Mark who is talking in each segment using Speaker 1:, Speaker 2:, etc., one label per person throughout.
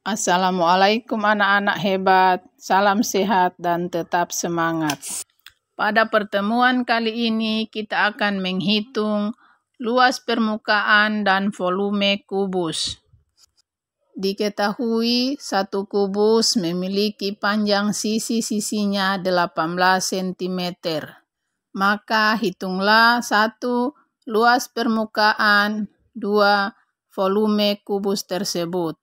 Speaker 1: Assalamualaikum anak-anak hebat, salam sehat dan tetap semangat. Pada pertemuan kali ini kita akan menghitung luas permukaan dan volume kubus. Diketahui satu kubus memiliki panjang sisi-sisinya 18 cm. Maka hitunglah 1. Luas permukaan, 2. Volume kubus tersebut.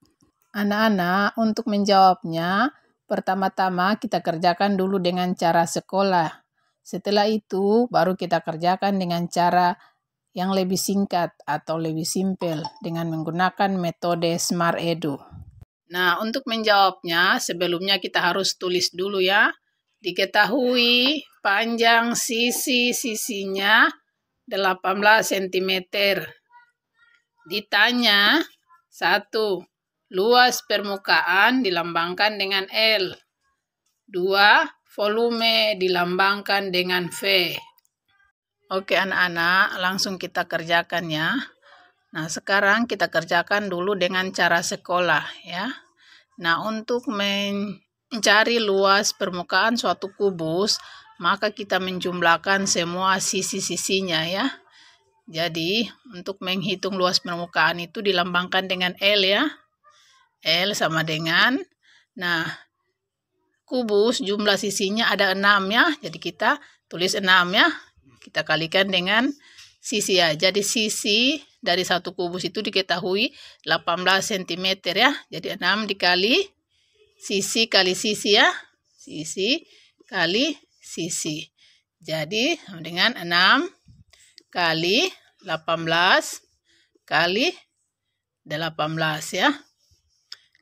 Speaker 1: Anak-anak, untuk menjawabnya, pertama-tama kita kerjakan dulu dengan cara sekolah. Setelah itu, baru kita kerjakan dengan cara yang lebih singkat atau lebih simpel dengan menggunakan metode Smart Edu. Nah, untuk menjawabnya, sebelumnya kita harus tulis dulu ya. Diketahui panjang sisi-sisinya 18 cm. Ditanya, 1. Luas permukaan dilambangkan dengan L. 2. Volume dilambangkan dengan V. Oke anak-anak, langsung kita kerjakan ya. Nah, sekarang kita kerjakan dulu dengan cara sekolah ya. Nah, untuk mencari luas permukaan suatu kubus, maka kita menjumlahkan semua sisi-sisinya ya. Jadi, untuk menghitung luas permukaan itu dilambangkan dengan L ya. L sama dengan, nah, kubus jumlah sisinya ada 6 ya. Jadi kita tulis 6 ya. Kita kalikan dengan sisi ya. Jadi sisi dari satu kubus itu diketahui 18 cm ya. Jadi 6 dikali sisi kali sisi ya. Sisi kali sisi. Jadi dengan 6 kali 18 kali 18 ya.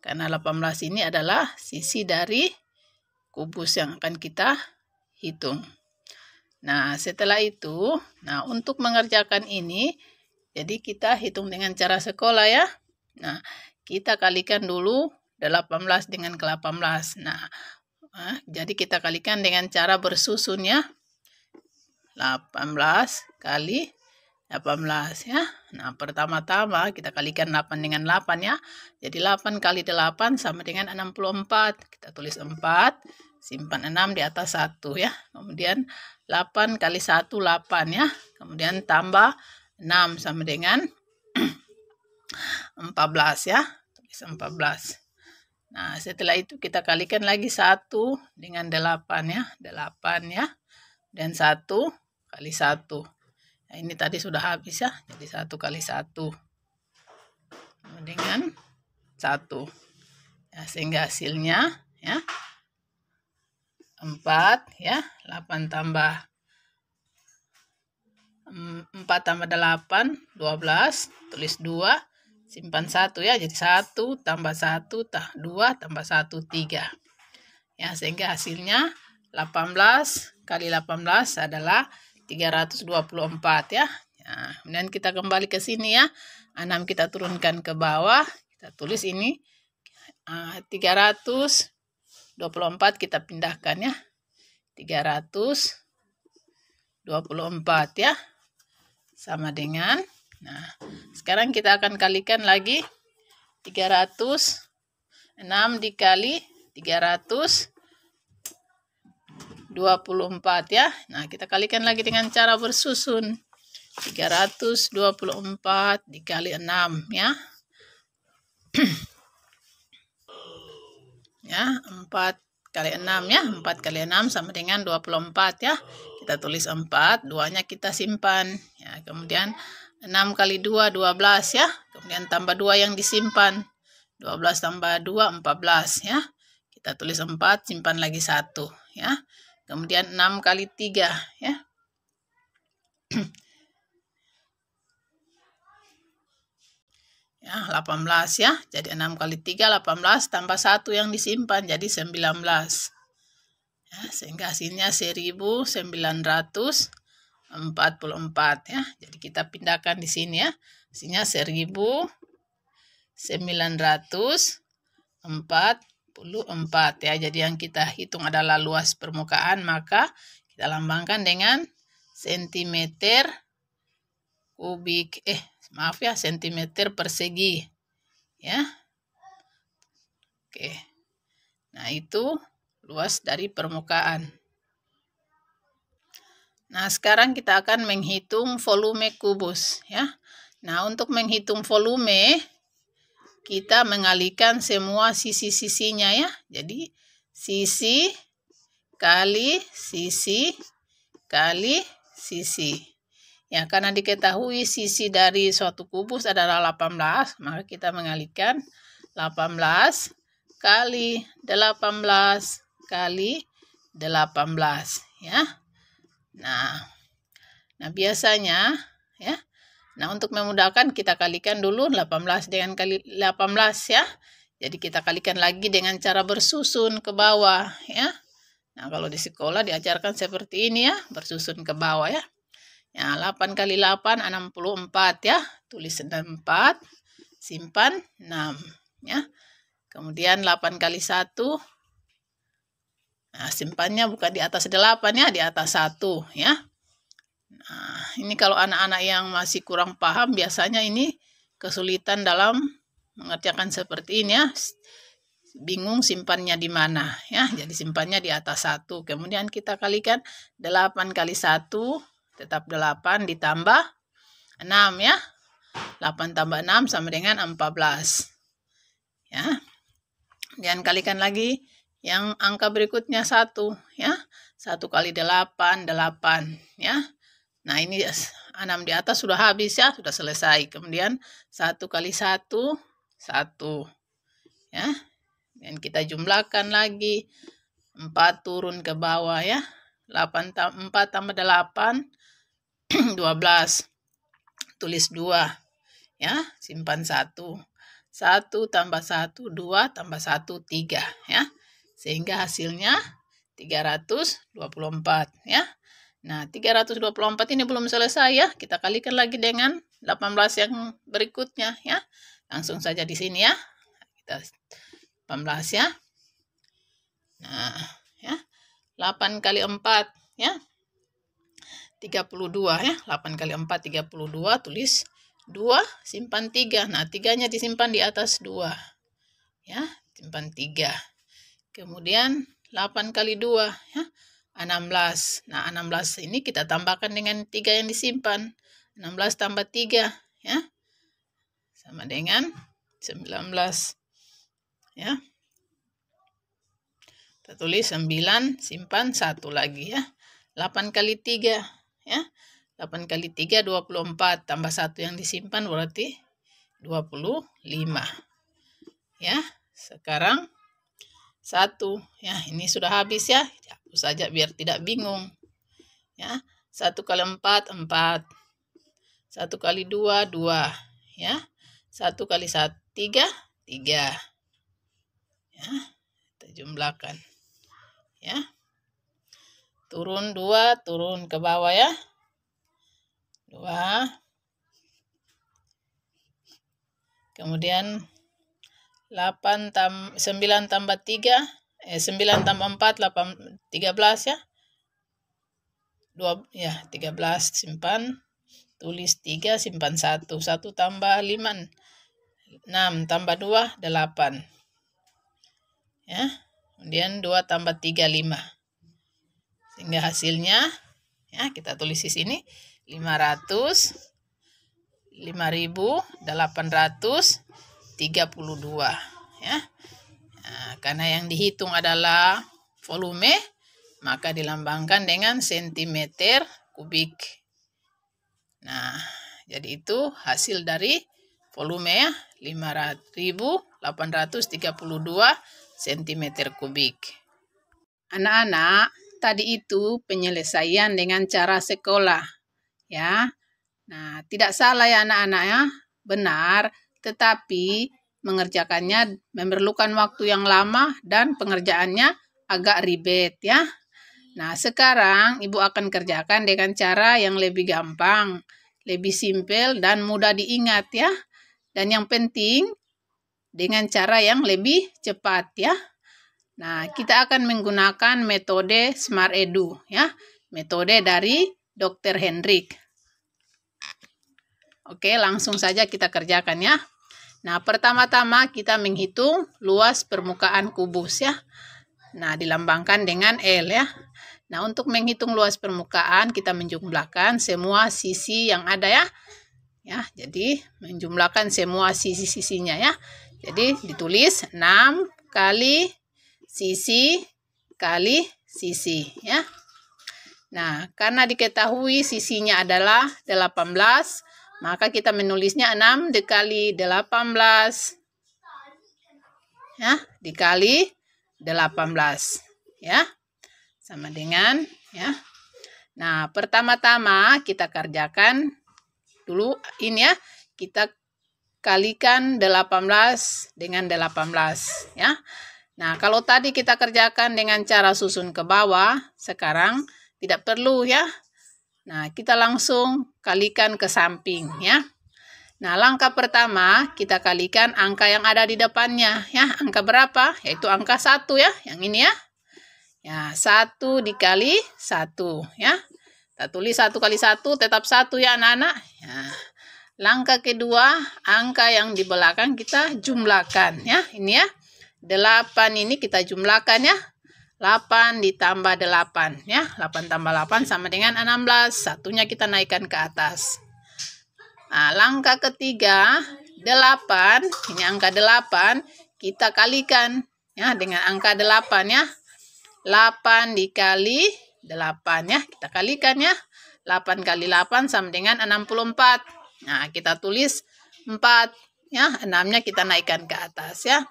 Speaker 1: Karena 18 ini adalah sisi dari kubus yang akan kita hitung. Nah, setelah itu, nah untuk mengerjakan ini, jadi kita hitung dengan cara sekolah ya. Nah, kita kalikan dulu 18 dengan ke-18. Nah, jadi kita kalikan dengan cara bersusun ya. 18 kali 18 ya. Nah, pertama-tama kita kalikan 8 dengan 8 ya. Jadi 8 kali 8 sama dengan 64. Kita tulis 4, simpan 6 di atas 1 ya. Kemudian 8 kali 1, 8 ya. Kemudian tambah 6 sama dengan 14 ya. Tulis 14. Nah, setelah itu kita kalikan lagi 1 dengan 8 ya. 8 ya. Dan 1 kali 1. Nah, ini tadi sudah habis ya. Jadi 1 kali 1 dengan 1. Ya, sehingga hasilnya ya 4 ya. 8 tambah 4 tambah 8, 12. Tulis 2. Simpan 1 ya. Jadi 1 tambah 1, 2 tambah 1, 3. Ya, sehingga hasilnya 18 kali 18 adalah 324 ya. Nah, kemudian kita kembali ke sini ya. 6 kita turunkan ke bawah. Kita tulis ini 324 kita pindahkan ya. 324 ya. Sama dengan, nah, sekarang kita akan kalikan lagi 306 dikali 324 ya. Nah, kita kalikan lagi dengan cara bersusun. 324 dikali 6 ya. Ya, 4 kali 6 ya. 4 kali 6 sama dengan 24 ya. Kita tulis 4, 2-nya kita simpan. Ya, kemudian 6 kali 2, 12 ya. Kemudian tambah 2 yang disimpan. 12 tambah 2, 14 ya. Kita tulis 4, simpan lagi 1 ya. Kemudian 6 kali 3 ya. Ya, 18 ya. Jadi 6 kali 3, 18 tambah 1 yang disimpan. Jadi 19. Ya, sehingga hasilnya 1944 ya. Jadi kita pindahkan di sini ya. Hasilnya 1944 ya. Jadi yang kita hitung adalah luas permukaan, maka kita lambangkan dengan sentimeter kubik. Maaf ya, sentimeter persegi. Ya. Oke. Nah, itu luas dari permukaan. Nah, sekarang kita akan menghitung volume kubus ya. Nah, untuk menghitung volume kita mengalihkan semua sisi-sisinya ya. Jadi sisi kali sisi kali sisi. Ya, karena diketahui sisi dari suatu kubus adalah 18, maka kita mengalihkan 18 kali 18 kali 18 ya. Nah biasanya ya. Nah, untuk memudahkan kita kalikan dulu 18 dengan kali 18 ya. Jadi kita kalikan lagi dengan cara bersusun ke bawah ya. Nah, kalau di sekolah diajarkan seperti ini ya, bersusun ke bawah ya. Ya, 8 kali 8 64 ya. Tulis 64, simpan 6 ya. Kemudian 8 kali 1. Nah, simpannya bukan di atas 8 ya, di atas 1 ya. Nah, ini kalau anak-anak yang masih kurang paham biasanya ini kesulitan dalam mengerjakan seperti ini ya. Bingung simpannya di mana ya. Jadi simpannya di atas 1. Kemudian kita kalikan 8 kali 1 tetap 8 ditambah 6 ya. 8 tambah 6 sama dengan 14 ya. Dan kalikan lagi yang angka berikutnya 1 ya. 1 kali 8 8 ya. Nah, ini 6 di atas sudah habis ya, sudah selesai. Kemudian 1 kali 1 1 ya. Dan kita jumlahkan lagi 4 turun ke bawah ya. 4 tambah 8 12. Tulis 2 ya, simpan 1. 1 tambah 1 2 tambah 1 3 ya. Sehingga hasilnya 324 ya. Nah, 324 ini belum selesai ya. Kita kalikan lagi dengan 18 yang berikutnya ya. Langsung saja di sini ya. Kita 18 ya. Nah, ya. 8 kali 4 ya. 32 ya. 8 kali 4 32, tulis 2, simpan 3. Nah, 3-nya disimpan di atas 2. Ya, simpan 3. Kemudian 8 kali 2 ya. 16. Nah, 16 ini kita tambahkan dengan 3 yang disimpan. 16 tambah 3 ya. Sama dengan 19. Ya. Kita tulis 9, simpan 1 lagi ya. 8 kali 3 ya. 8 kali 3 24 tambah 1 yang disimpan berarti 25. Ya. Sekarang 1 ya, ini sudah habis ya. Hapus saja biar tidak bingung. Ya. 1 kali 4 4. 1 kali 2 2 ya. 1 kali 1 3 3. Ya. Kita jumlahkan. Ya. Turun 2, turun ke bawah ya. 2. Kemudian 9 tambah 3, 9 tambah 4, 13 ya. 2 ya, 13 simpan, tulis 3, simpan 1. 1 tambah 5, 6 tambah 2, 8. Ya. Kemudian 2 tambah 3, 5. Sehingga hasilnya ya, kita tulis di sini 500.832 ya. Nah, karena yang dihitung adalah volume, maka dilambangkan dengan sentimeter kubik. Nah, jadi itu hasil dari volume ya, 500.832 cm kubik. Anak-anak, tadi itu penyelesaian dengan cara sekolah ya. Nah, tidak salah ya anak-anak ya, benar, tetapi mengerjakannya memerlukan waktu yang lama dan pengerjaannya agak ribet ya. Nah, sekarang Ibu akan kerjakan dengan cara yang lebih gampang, lebih simpel dan mudah diingat ya. Dan yang penting dengan cara yang lebih cepat ya. Nah, kita akan menggunakan metode Smart Edu ya. Metode dari Dr. Hendrik. Oke, langsung saja kita kerjakan ya. Nah, pertama-tama kita menghitung luas permukaan kubus ya. Nah, dilambangkan dengan L ya. Nah, untuk menghitung luas permukaan, kita menjumlahkan semua sisi yang ada ya. Ya, jadi menjumlahkan semua sisi-sisinya ya. Jadi ditulis 6 kali sisi kali sisi ya. Nah, karena diketahui sisinya adalah 18, maka kita menulisnya 6 dikali 18 ya, dikali 18 ya. Sama dengan ya. Nah, pertama-tama kita kerjakan dulu ini ya. Kita kalikan 18 dengan 18 ya. Nah, kalau tadi kita kerjakan dengan cara susun ke bawah, sekarang tidak perlu ya. Nah, kita langsung kalikan ke samping ya. Nah, langkah pertama kita kalikan angka yang ada di depannya ya. Angka berapa? Yaitu angka 1 ya. Yang ini ya. Ya, 1 dikali 1 ya. Kita tulis 1 kali 1 tetap 1 ya anak-anak. Ya. Langkah kedua, angka yang di belakang kita jumlahkan ya. Ini ya. 8 ini kita jumlahkan ya. 8 ditambah 8 ya. 8 tambah 8 sama dengan 16. Satunya kita naikkan ke atas. Nah, langkah ketiga 8, ini angka 8 kita kalikan ya dengan angka 8 ya. 8 dikali 8 ya. Kita kalikan ya. 8 kali 8 sama dengan 64. Nah, kita tulis 4 ya. 6-nya kita naikkan ke atas ya.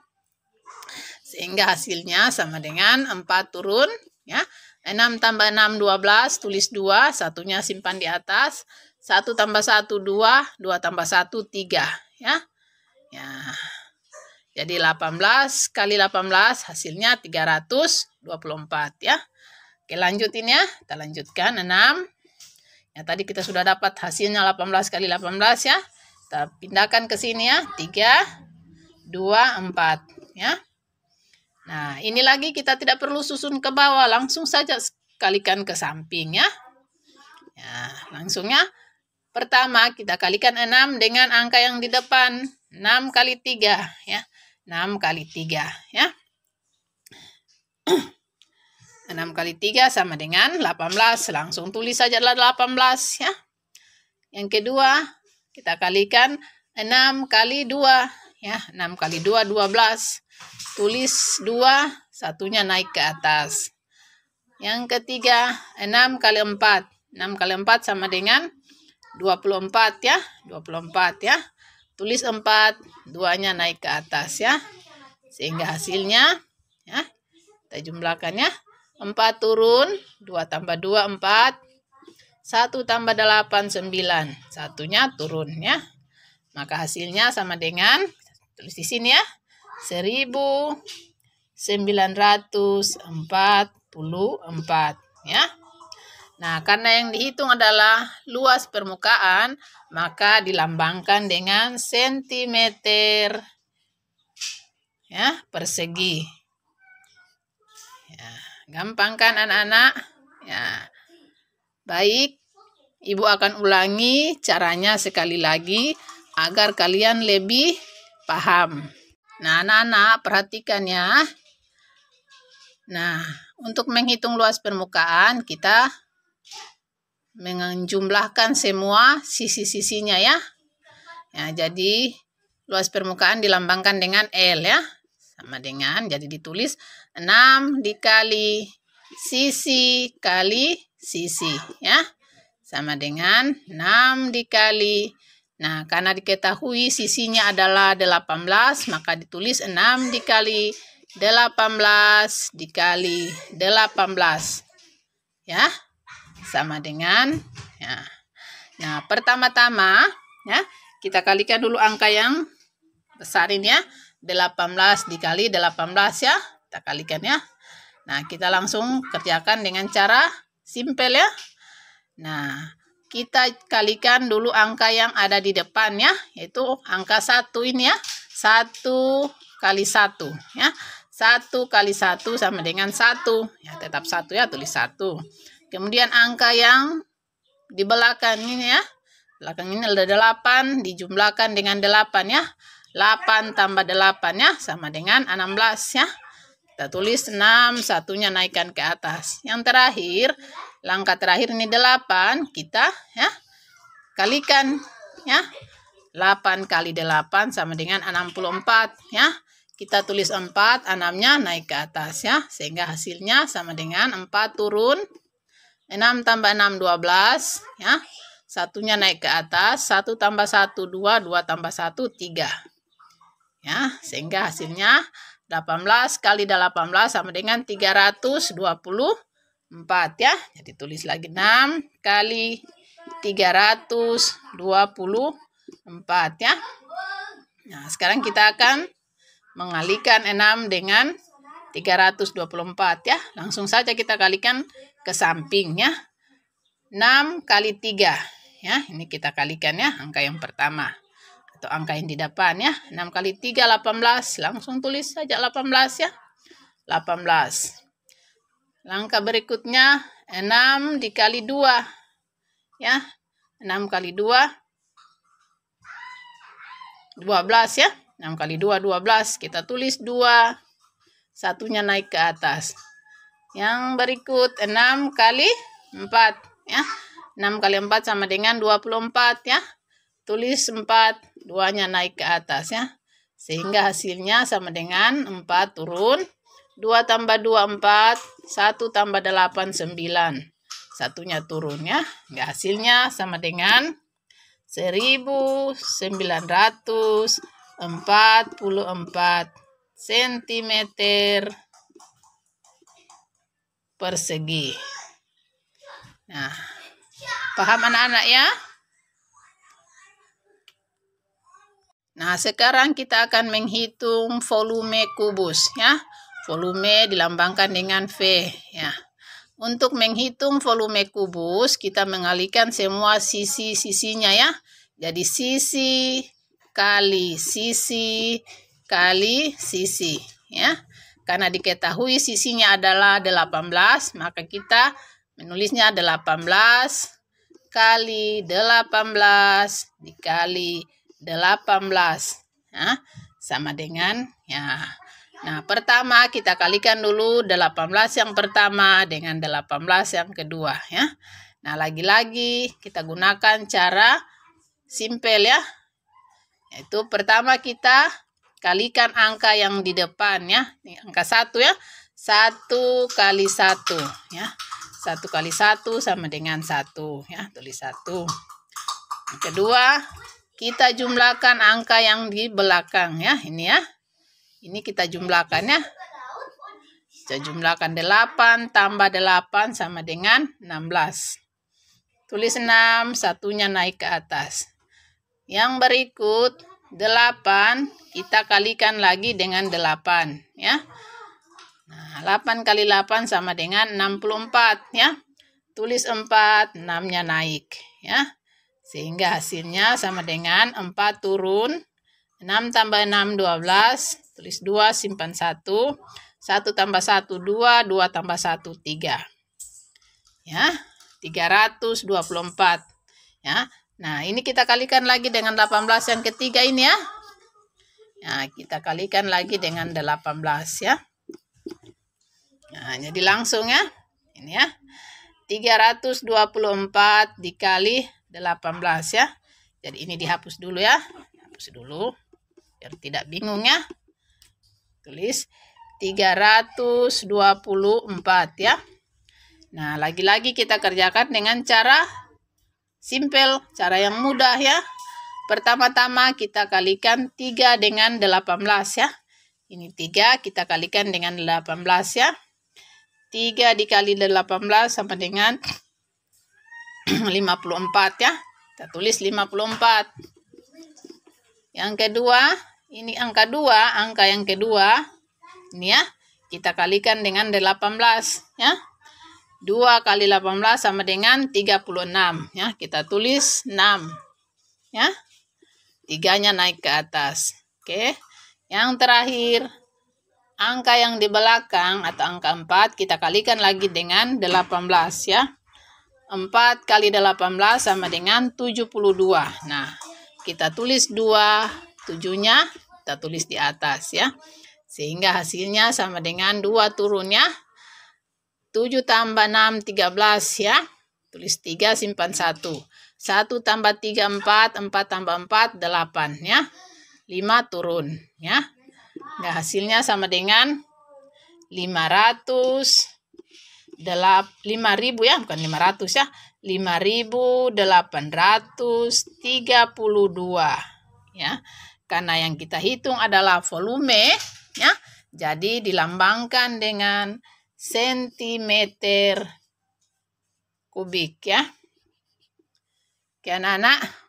Speaker 1: Sehingga hasilnya sama dengan 4 turun ya. 6 tambah 6 12, tulis 2, satunya simpan di atas. 1 tambah 1 2, 2 tambah 1 3 ya. Ya. Jadi 18 kali 18 hasilnya 324 ya. Oke, lanjutin ya. Kita lanjutkan 6. Ya, tadi kita sudah dapat hasilnya 18 kali 18 ya. Kita pindahkan ke sini ya. 3 2 4 ya. Nah, ini lagi kita tidak perlu susun ke bawah, langsung saja kalikan ke samping ya. Ya, langsung ya. Pertama, kita kalikan 6 dengan angka yang di depan. 6 kali 3 ya. 6 kali 3 ya. 6 kali 3 sama dengan 18. Langsung tulis saja 18 ya. Yang kedua, kita kalikan 6 kali 2 ya. 6 kali 2 12. Tulis 2, satunya naik ke atas. Yang ketiga, 6 kali 4. 6 kali 4 sama dengan 24 ya. 24 ya. Tulis 4, 2-nya naik ke atas ya. Sehingga hasilnya ya, kita jumlahkan ya. 4 turun, 2 tambah 2 4. 1 tambah 8 9. Satunya turun ya. Maka hasilnya sama dengan, tulis di sini ya. 1944 ya. Nah, karena yang dihitung adalah luas permukaan, maka dilambangkan dengan sentimeter ya, persegi. Ya, gampang kan anak-anak? Ya. Baik, Ibu akan ulangi caranya sekali lagi agar kalian lebih paham. Nah, anak-anak perhatikan ya. Nah, untuk menghitung luas permukaan, kita menjumlahkan semua sisi-sisinya ya. Ya, jadi luas permukaan dilambangkan dengan L ya. Sama dengan, jadi ditulis 6 dikali sisi kali sisi ya. Sama dengan 6 dikali. Nah, karena diketahui sisinya adalah 18, maka ditulis 6 dikali 18 dikali 18. Ya, sama dengan. Ya. Nah, pertama-tama, ya, kita kalikan dulu angka yang besar ini ya. 18 dikali 18 ya. Kita kalikan ya. Nah, kita langsung kerjakan dengan cara simpel ya. Nah, kita kalikan dulu angka yang ada di depan ya, yaitu angka 1 ini ya. 1 kali 1 ya. 1 kali 1 sama dengan 1. Ya, tetap 1 ya, tulis 1. Kemudian angka yang di belakang ini ya. Belakang ini ada 8, dijumlahkan dengan 8 ya. 8 tambah 8 ya, sama dengan 16 ya. Kita tulis 6, satunya naikkan ke atas. Yang terakhir, langkah terakhir ini 8, kita ya kalikan ya. 8 kali 8 sama dengan 64 ya. Kita tulis 4, 6-nya naik ke atas ya. Sehingga hasilnya sama dengan 4 turun. 6 tambah 6, 12 ya. Satunya naik ke atas. 1 tambah 1, 2. 2 tambah 1, 3. Ya, sehingga hasilnya 18 kali 18 sama dengan 324 ya. Jadi tulis lagi 6 kali 324 ya. Nah, sekarang kita akan mengalihkan 6 dengan 324 ya. Langsung saja kita kalikan ke samping ya. 6 kali 3 ya. Ini kita kalikan ya, angka yang pertama atau angka yang di depan ya. 6 kali 3, 18. Langsung tulis saja 18 ya. 18. Langkah berikutnya 6 dikali 2 ya. 6 kali 2, 12 ya. 6 kali 2, 12. Kita tulis 2. Satunya naik ke atas. Yang berikut 6 kali 4 ya. 6 kali 4 sama dengan 24 ya. Tulis 4, 2-nya naik ke atas ya. Sehingga hasilnya sama dengan 4 turun. 2 tambah 2, 4. 1 tambah 8, 9. Satunya turun ya. Hasilnya sama dengan 1944 cm persegi. Nah, paham anak-anak ya? Nah, sekarang kita akan menghitung volume kubus ya. Volume dilambangkan dengan V ya. Untuk menghitung volume kubus, kita mengalihkan semua sisi-sisinya ya. Jadi sisi kali sisi kali sisi ya. Karena diketahui sisinya adalah 18, maka kita menulisnya 18 kali 18 dikali 18 ya, sama dengan ya. Nah, pertama kita kalikan dulu 18 yang pertama dengan 18 yang kedua ya. Nah, lagi-lagi kita gunakan cara simpel ya. Yaitu pertama kita kalikan angka yang di depan ya. Ini angka 1 ya. 1 kali 1 ya. 1 kali 1 sama dengan 1 ya. Tulis 1. Yang kedua, kita jumlahkan angka yang di belakang ya. Ini ya. Ini kita jumlahkan ya. Kita jumlahkan 8 tambah 8 sama dengan 16. Tulis 6, satunya naik ke atas. Yang berikut 8 kita kalikan lagi dengan 8 ya. Nah, 8 kali 8 sama dengan 64 ya. Tulis 4, 6-nya naik ya. Sehingga hasilnya sama dengan 4 turun. 6 tambah 6, 12. Tulis 2, simpan 1. 1 tambah 1, 2. 2 tambah 1, 3. Ya, 324. Ya. Nah, ini kita kalikan lagi dengan 18 yang ketiga ini ya. Nah, kita kalikan lagi dengan 18 ya. Nah, jadi langsung ya. Ini ya. 324 dikali 18 ya. Jadi ini dihapus dulu ya. Hapus dulu biar tidak bingung ya. Tulis 324 ya. Nah, lagi-lagi kita kerjakan dengan cara simpel, cara yang mudah ya. Pertama-tama kita kalikan 3 dengan 18 ya. Ini 3 kita kalikan dengan 18 ya. 3 dikali 18 sama dengan 54 ya. Kita tulis 54. Yang kedua, ini angka 2, angka yang kedua. Ini ya, kita kalikan dengan 18 ya. 2 kali 18 sama dengan 36 ya. Kita tulis 6 ya. 3-nya naik ke atas. Oke. Yang terakhir, angka yang di belakang atau angka 4 kita kalikan lagi dengan 18 ya. 4 kali 18 sama dengan 72. Nah, kita tulis 2 7-nya kita tulis di atas ya. Sehingga hasilnya sama dengan 2 turun ya. 7 tambah 6, 13 ya. Tulis 3, simpan 1. 1 tambah 3, 4. 4 tambah 4, 8 ya. 5 turun ya. Nah, hasilnya sama dengan 500, 5.000 ya, bukan 500 ya. 5.832 ya. Karena yang kita hitung adalah volume ya. Jadi dilambangkan dengan sentimeter kubik ya. Oke anak-anak.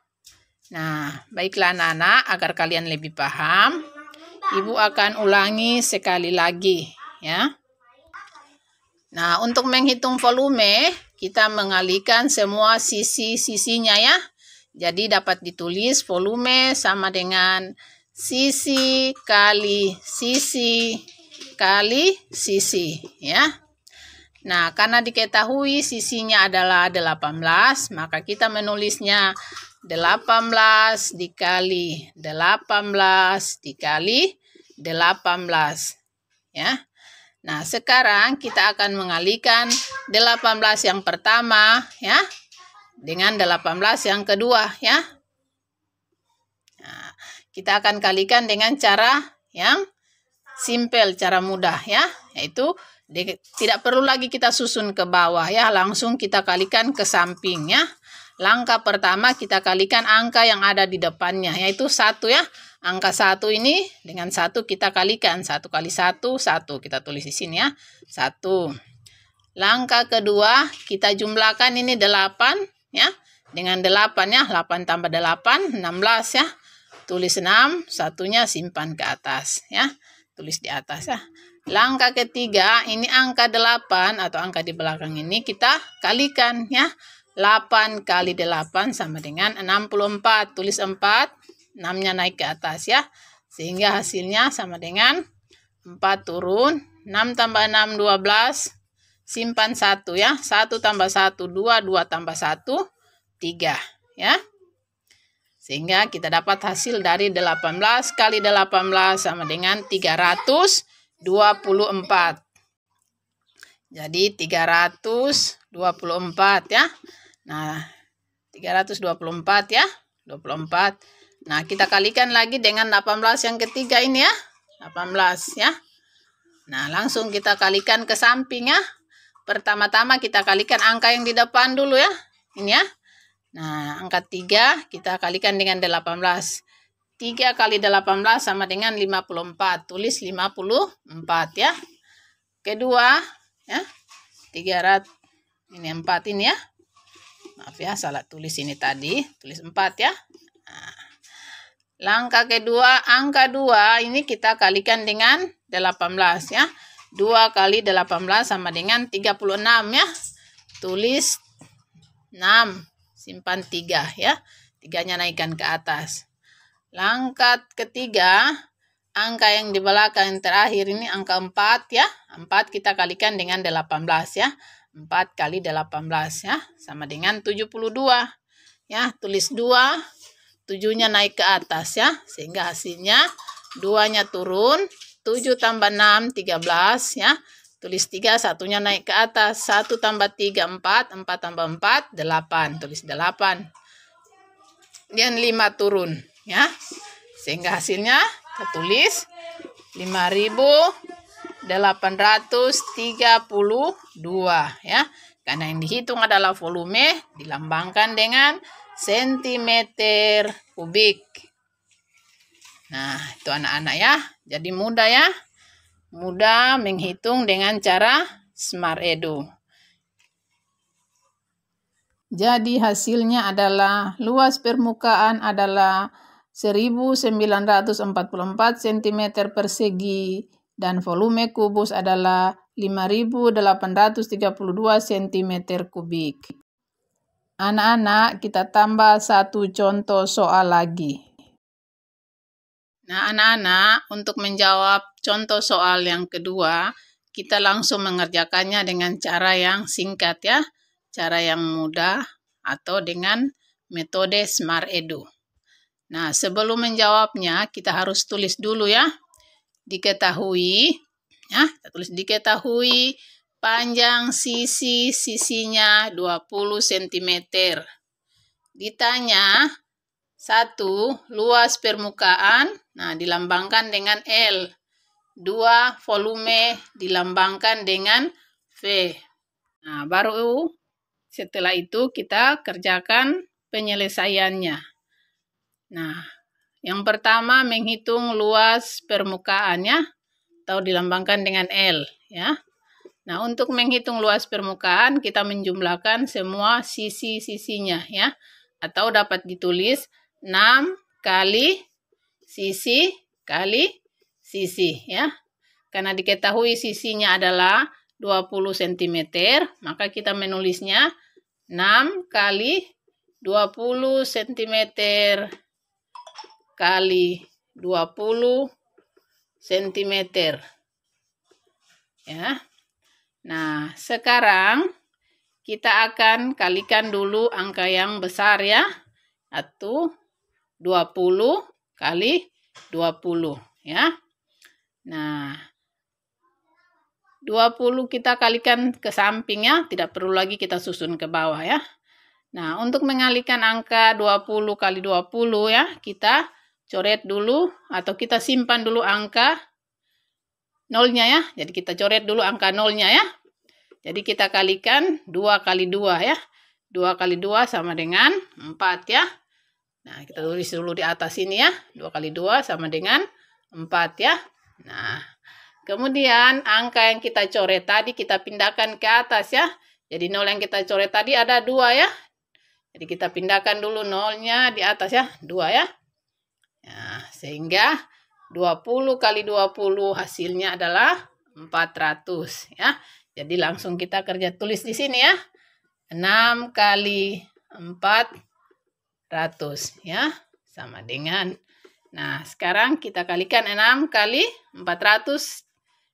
Speaker 1: Nah, baiklah anak-anak, agar kalian lebih paham, Ibu akan ulangi sekali lagi ya. Nah, untuk menghitung volume, kita mengalihkan semua sisi-sisinya ya. Jadi dapat ditulis volume sama dengan sisi kali sisi kali sisi ya. Nah, karena diketahui sisinya adalah 18, maka kita menulisnya 18 dikali 18 dikali 18 ya. Nah, sekarang kita akan mengalihkan 18 yang pertama ya dengan 18 yang kedua ya. Nah, kita akan kalikan dengan cara yang simpel, cara mudah ya, yaitu tidak perlu lagi kita susun ke bawah ya, langsung kita kalikan ke samping ya. Langkah pertama kita kalikan angka yang ada di depannya, yaitu 1 ya. Angka 1 ini dengan 1 kita kalikan, 1 kali 1, 1. Kita tulis di sini ya, 1. Langkah kedua kita jumlahkan ini 8 ya. Dengan 8 ya, 8 tambah 8, 16 ya. Tulis 6, satunya simpan ke atas ya. Tulis di atas ya. Langkah ketiga, ini angka 8 atau angka di belakang ini kita kalikan ya. 8 kali 8 sama dengan 64. Tulis 4, 6-nya naik ke atas ya. Sehingga hasilnya sama dengan 4 turun. 6 tambah 6, 12. Simpan 1 ya. 1 tambah 1, 2. 2 tambah 1, 3 ya. Sehingga kita dapat hasil dari 18 kali 18 sama dengan 324. Jadi 324 ya. Nah, 324 ya. 24. Nah, kita kalikan lagi dengan 18 yang ketiga ini ya. 18 ya. Nah, langsung kita kalikan ke samping ya. Pertama-tama kita kalikan angka yang di depan dulu ya. Ini ya. Nah, angka 3 kita kalikan dengan 18. 3 kali 18 sama dengan 54. Tulis 54 ya. Kedua, ya. 300. Ini 4 ini ya. Maaf ya, salah tulis ini tadi. Tulis 4 ya. Nah, langkah kedua, angka 2 ini kita kalikan dengan 18 ya. 2 kali 18 sama dengan 36 ya. Tulis 6. Simpan 3 ya. 3-nya naikkan ke atas. Langkah ketiga, angka yang di belakang yang terakhir ini angka 4 ya. 4 kita kalikan dengan 18 ya. 4 kali 18 ya. Sama dengan 72 ya. Tulis 2. 7-nya naik ke atas ya. Sehingga hasilnya 2-nya turun. 7 tambah 6, 13 ya. Tulis 3, 1-nya naik ke atas. 1 tambah 3, 4. 4 tambah 4, 8. Tulis 8. Dan 5 turun. Ya. Sehingga hasilnya kita tulis 5.832. Ya. Karena yang dihitung adalah volume, dilambangkan dengan sentimeter kubik. Nah, itu anak-anak ya. Jadi mudah ya. Mudah menghitung dengan cara Smart Edu. Jadi hasilnya adalah luas permukaan adalah 1944 cm persegi dan volume kubus adalah 5.832 cm kubik. Anak-anak, kita tambah satu contoh soal lagi. Nah, anak-anak, untuk menjawab contoh soal yang kedua, kita langsung mengerjakannya dengan cara yang singkat ya, cara yang mudah atau dengan metode Smart Edu. Nah, sebelum menjawabnya, kita harus tulis dulu ya. Diketahui, ya, kita tulis diketahui panjang sisinya 20 cm. Ditanya, 1. Luas permukaan, nah dilambangkan dengan L. 2. Volume dilambangkan dengan V. Nah, baru setelah itu kita kerjakan penyelesaiannya. Nah, yang pertama menghitung luas permukaannya atau dilambangkan dengan L, ya. Nah, untuk menghitung luas permukaan kita menjumlahkan semua sisi-sisinya, ya. Atau dapat ditulis 6 kali sisi kali sisi, ya. Karena diketahui sisinya adalah 20 cm, maka kita menulisnya 6 kali 20 cm kali 20 cm. Ya. Nah, sekarang kita akan kalikan dulu angka yang besar ya. Atau 20 kali 20 ya. Nah, 20 kita kalikan ke samping ya, tidak perlu lagi kita susun ke bawah ya. Nah, untuk mengalihkan angka 20 kali 20 ya, kita coret dulu atau kita simpan dulu angka nolnya ya. Jadi kita coret dulu angka nolnya ya. Jadi kita kalikan 2 kali 2 ya. 2 kali 2 sama dengan 4 ya. Nah, kita tulis dulu di atas ini ya. 2 kali 2 sama dengan 4 ya. Nah, kemudian angka yang kita coret tadi kita pindahkan ke atas ya. Jadi nol yang kita coret tadi ada 2 ya. Jadi kita pindahkan dulu nolnya di atas ya. 2 ya. Nah, sehingga 20 kali 20 hasilnya adalah 400 ya. Jadi langsung kita kerja tulis di sini ya. 6 kali 400 ya. Sama dengan. Nah, sekarang kita kalikan 6 kali 400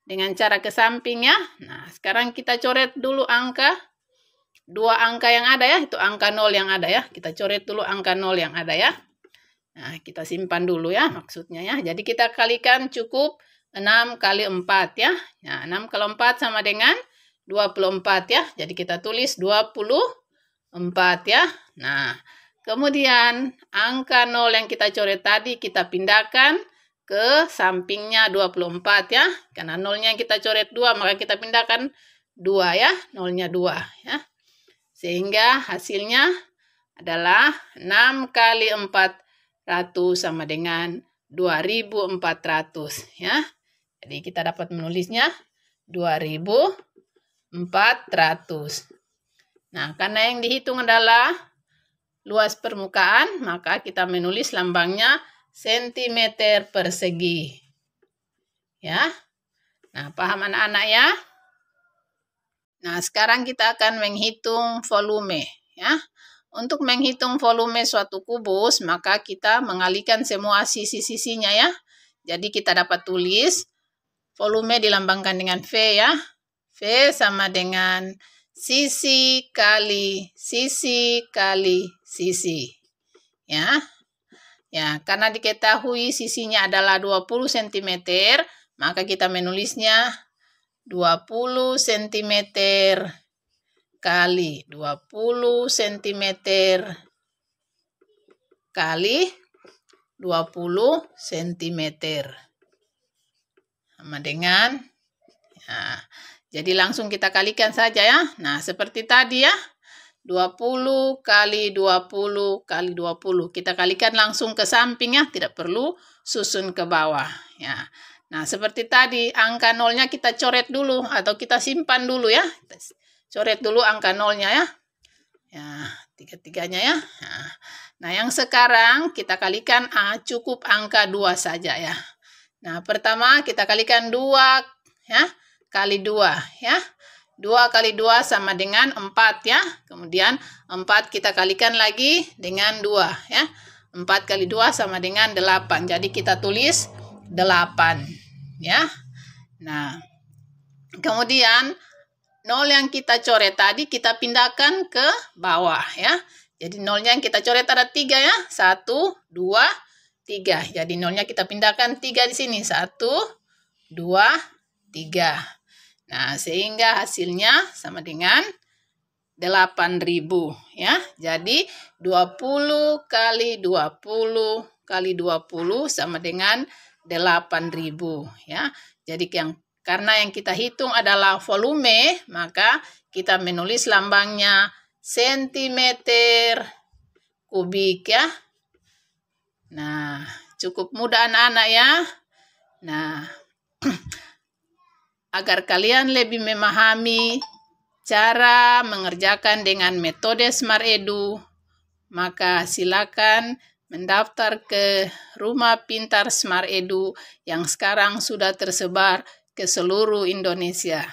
Speaker 1: dengan cara ke samping ya. Nah, sekarang kita coret dulu angka. 2 angka yang ada ya. Itu angka 0 yang ada ya. Kita coret dulu angka 0 yang ada ya. Nah, kita simpan dulu ya maksudnya ya. Jadi kita kalikan cukup 6 kali 4 ya. Nah, 6 kali 4 sama dengan 24 ya. Jadi kita tulis 24 ya. Nah, kemudian angka 0 yang kita coret tadi kita pindahkan ke sampingnya 24 ya. Karena nolnya yang kita coret 2 maka kita pindahkan 2 ya. Nolnya 2 ya. Sehingga hasilnya adalah 6 kali 400 sama dengan 2400 ya. Jadi kita dapat menulisnya 2400. Nah, karena yang dihitung adalah luas permukaan, maka kita menulis lambangnya sentimeter persegi. Ya. Nah, paham anak-anak ya? Nah, sekarang kita akan menghitung volume ya. Untuk menghitung volume suatu kubus, maka kita mengalihkan semua sisi-sisinya ya. Jadi kita dapat tulis volume dilambangkan dengan V ya. V sama dengan sisi kali sisi kali sisi. Ya. Ya, karena diketahui sisinya adalah 20 cm, maka kita menulisnya 20 cm kali 20 cm kali 20 cm. Sama dengan, nah, jadi langsung kita kalikan saja ya. Nah, seperti tadi ya, 20 kali 20 kali 20. Kita kalikan langsung ke samping ya, tidak perlu susun ke bawah. Ya. Nah, seperti tadi, angka nolnya kita coret dulu atau kita simpan dulu ya. Kita coret dulu angka nolnya ya. Ya, tiga-tiganya ya. Nah, yang sekarang kita kalikan cukup angka 2 saja ya. Nah, pertama kita kalikan 2 ya, kali 2 ya. 2 kali 2 sama dengan 4 ya. Kemudian 4 kita kalikan lagi dengan 2 ya. 4 kali 2 sama dengan 8. Jadi kita tulis 8 ya. Nah, kemudian 0 yang kita coret tadi kita pindahkan ke bawah ya. Jadi nolnya yang kita coret ada 3 ya. 1, 2, 3. Jadi nolnya kita pindahkan 3 di sini. 1, 2, 3. Nah, sehingga hasilnya sama dengan 8.000 ya. Jadi 20 kali 20 kali 20 sama dengan 8.000 ya. Jadi karena yang kita hitung adalah volume, maka kita menulis lambangnya sentimeter kubik ya. Nah, cukup mudah anak-anak ya. Nah, agar kalian lebih memahami cara mengerjakan dengan metode Smart Edu, maka silakan mendaftar ke Rumah Pintar Smart Edu yang sekarang sudah tersebar ke seluruh Indonesia.